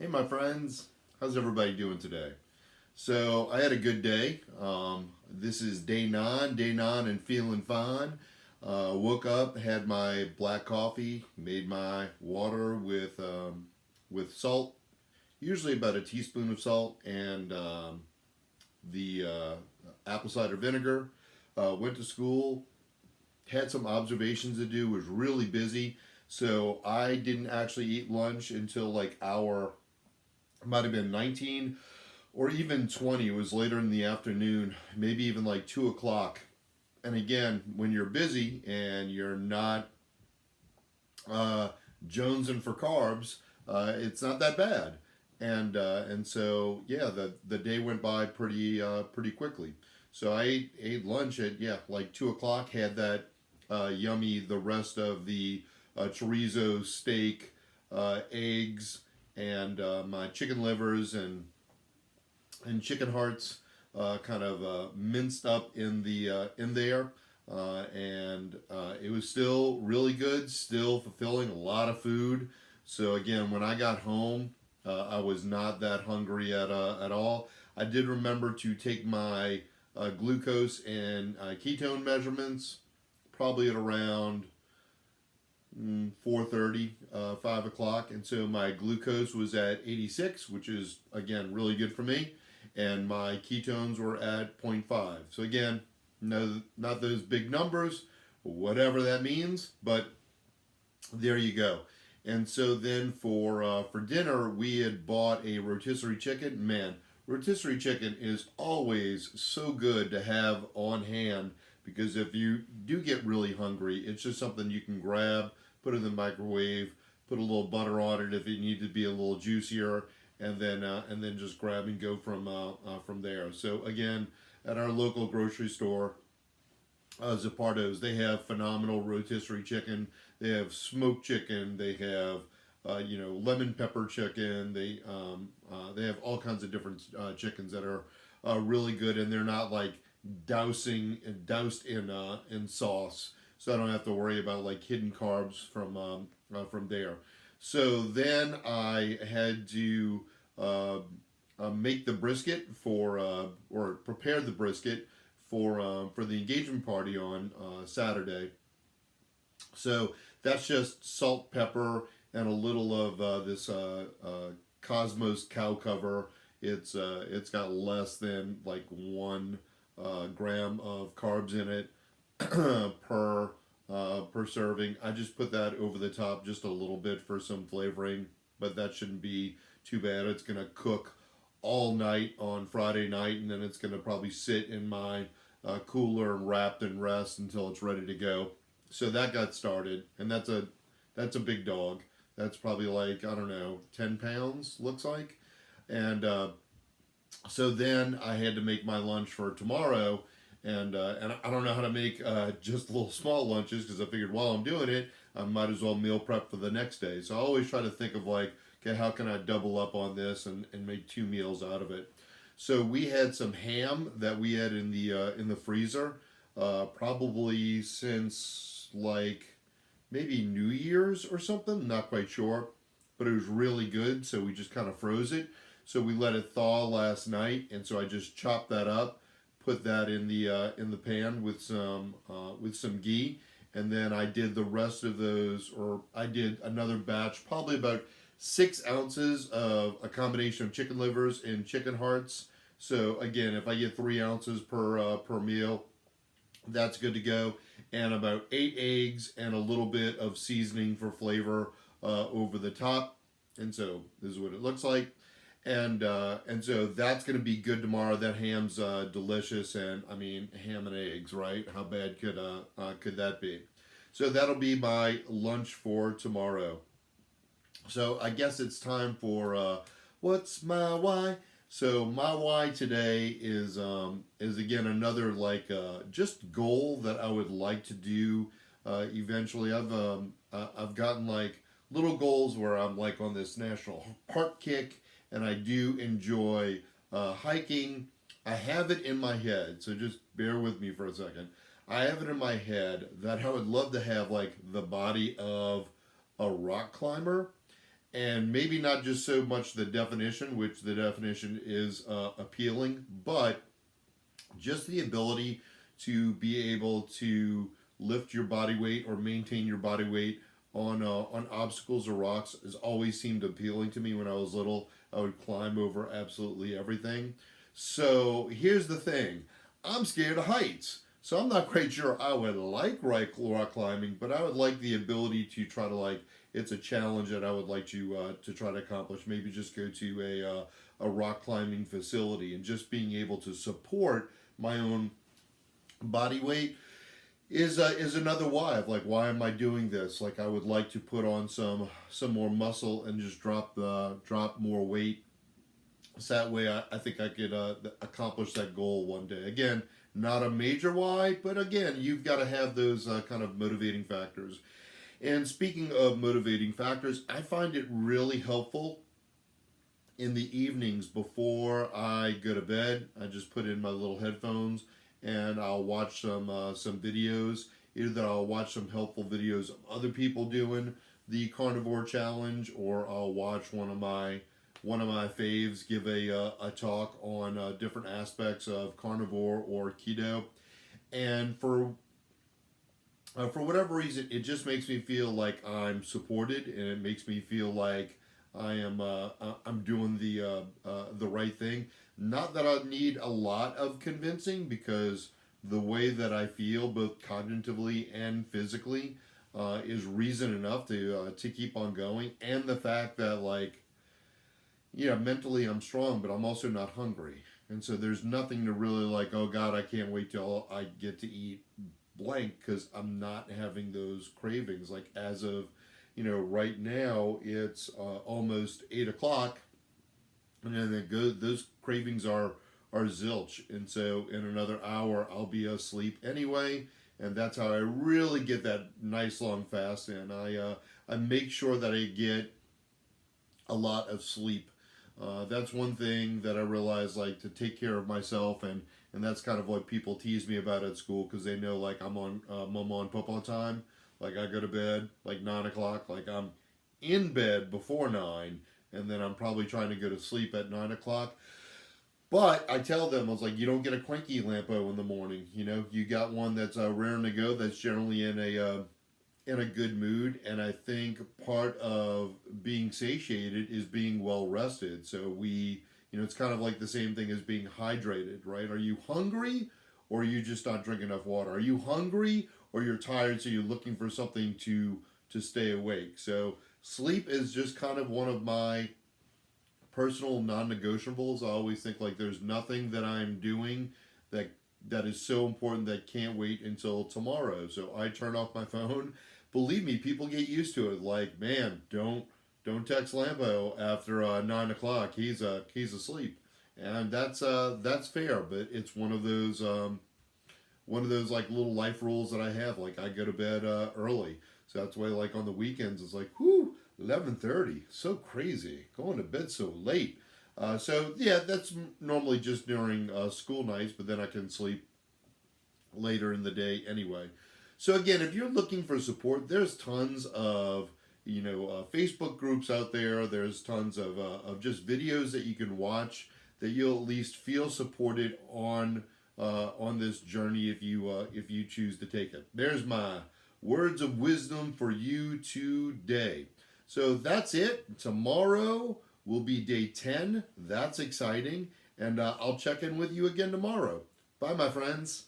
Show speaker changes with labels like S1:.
S1: Hey, my friends. How's everybody doing today? So, I had a good day. This is day nine, and feeling fine. Woke up, had my black coffee, made my water with salt, usually about a teaspoon of salt, and the apple cider vinegar. Went to school, had some observations to do, was really busy. So, I didn't actually eat lunch until like hour, might have been 19 or even 20. It was later in the afternoon, maybe even like 2 o'clock. And again, when you're busy and you're not uh, jonesing for carbs, it's not that bad. And so yeah, the day went by pretty quickly. So I ate lunch at, yeah, like 2 o'clock. Had that yummy, the rest of the chorizo steak, eggs, and my chicken livers and chicken hearts, kind of minced up in there, and it was still really good, still fulfilling, a lot of food. So again, when I got home, I was not that hungry at all. I did remember to take my glucose and ketone measurements, probably at around 4:30, 5 o'clock, and so my glucose was at 86, which is again really good for me, and my ketones were at zero point 0.5. So again, no, not those big numbers, whatever that means, but there you go. And so then for dinner, we had bought a rotisserie chicken. Man, rotisserie chicken is always so good to have on hand, because if you do get really hungry, it's just something you can grab, put it in the microwave, put a little butter on it if it need to be a little juicier, and then just grab and go from there. So again, at our local grocery store, Zapardo's, they have phenomenal rotisserie chicken. They have smoked chicken. They have lemon pepper chicken. They have all kinds of different chickens that are really good, and they're not like doused in sauce, so I don't have to worry about like hidden carbs from there. So then I had to make the brisket or prepare the brisket for the engagement party on Saturday. So that's just salt, pepper, and a little of this Cosmos cow cover. It's got less than like 1 gram of carbs in it per serving. I just put that over the top just a little bit for some flavoring, but that shouldn't be too bad. It's gonna cook all night on Friday night, and then it's gonna probably sit in my cooler and wrapped and rest until it's ready to go. So that got started, and that's a big dog. That's probably like, I don't know, 10 pounds looks like, and so then I had to make my lunch for tomorrow, and I don't know how to make just little small lunches, because I figured while I'm doing it, I might as well meal prep for the next day. So I always try to think of like, okay, how can I double up on this and make 2 meals out of it. So we had some ham that we had in the freezer, probably since like maybe New Year's or something. Not quite sure, but it was really good. So we just kind of froze it. So we let it thaw last night, and so I just chopped that up, put that in the pan with some ghee, and then I did the rest of those, or I did another batch, probably about 6 ounces of a combination of chicken livers and chicken hearts. So again, if I get 3 ounces per meal, that's good to go. And about 8 eggs and a little bit of seasoning for flavor over the top. And so this is what it looks like. And so that's going to be good tomorrow. That ham's delicious, and I mean, ham and eggs, right? How bad could that be? So that'll be my lunch for tomorrow. So I guess it's time for what's my why. So my why today is again another like just goal that I would like to do eventually. I've gotten like little goals where I'm like on this national park kick, and I do enjoy hiking. I have it in my head, so just bear with me for a second. I have it in my head that I would love to have like the body of a rock climber, and maybe not just so much the definition, which the definition is appealing, but just the ability to be able to lift your body weight or maintain your body weight on obstacles or rocks has always seemed appealing to me. When I was little, I would climb over absolutely everything. So here's the thing: I'm scared of heights. So I'm not quite sure I would like rock climbing, but I would like the ability to try to like. It's a challenge that I would like to try to accomplish. Maybe just go to a rock climbing facility and just being able to support my own body weight is another why of like, why am I doing this? Like, I would like to put on some more muscle and just drop more weight. So that way I think I could accomplish that goal one day. Again, not a major why, but again, you've got to have those kind of motivating factors. And speaking of motivating factors, I find it really helpful in the evenings before I go to bed. I just put in my little headphones and I'll watch some videos. Either I'll watch some helpful videos of other people doing the carnivore challenge, or I'll watch one of my faves give a talk on different aspects of carnivore or keto. And for whatever reason, it just makes me feel like I'm supported, and it makes me feel like I'm doing the right thing. Not that I need a lot of convincing, because the way that I feel, both cognitively and physically, is reason enough to keep on going. And the fact that, like, yeah, mentally I'm strong, but I'm also not hungry, and so there's nothing to really like. Oh God, I can't wait till I get to eat blank, because I'm not having those cravings. Like, as of right now, it's almost 8 o'clock, and then those cravings are zilch, and so in another hour I'll be asleep anyway, and that's how I really get that nice long fast in. I make sure that I get a lot of sleep. That's one thing that I realize, like, to take care of myself, and that's kind of what people tease me about at school, because they know, like, I'm on mama and papa time. Like, I go to bed like 9 o'clock. Like, I'm in bed before 9, and then I'm probably trying to go to sleep at 9 o'clock. But I tell them, I was like, you don't get a cranky lampo in the morning. You got one that's raring to go. That's generally in a good mood. And I think part of being satiated is being well rested. So it's kind of like the same thing as being hydrated, right? Are you hungry, or are you just not drinking enough water? Are you hungry, or you're tired, so you're looking for something to stay awake? So sleep is just kind of one of my personal non-negotiables. I always think, like, there's nothing that I'm doing that that is so important that can't wait until tomorrow. So I turn off my phone. Believe me, people get used to it. Like, man, don't text Lambo after 9 o'clock. He's asleep, and that's fair. But it's one of those like little life rules that I have. Like, I go to bed early, so that's why, like, on the weekends it's like, whoo, 11:30, so crazy, going to bed so late. So yeah, that's normally just during school nights, but then I can sleep later in the day anyway. So again, if you're looking for support, there's tons of Facebook groups out there. There's tons of just videos that you can watch that you'll at least feel supported on this journey if you choose to take it. There's my words of wisdom for you today. So that's it. Tomorrow will be day 10. That's exciting. And I'll check in with you again tomorrow. Bye, my friends.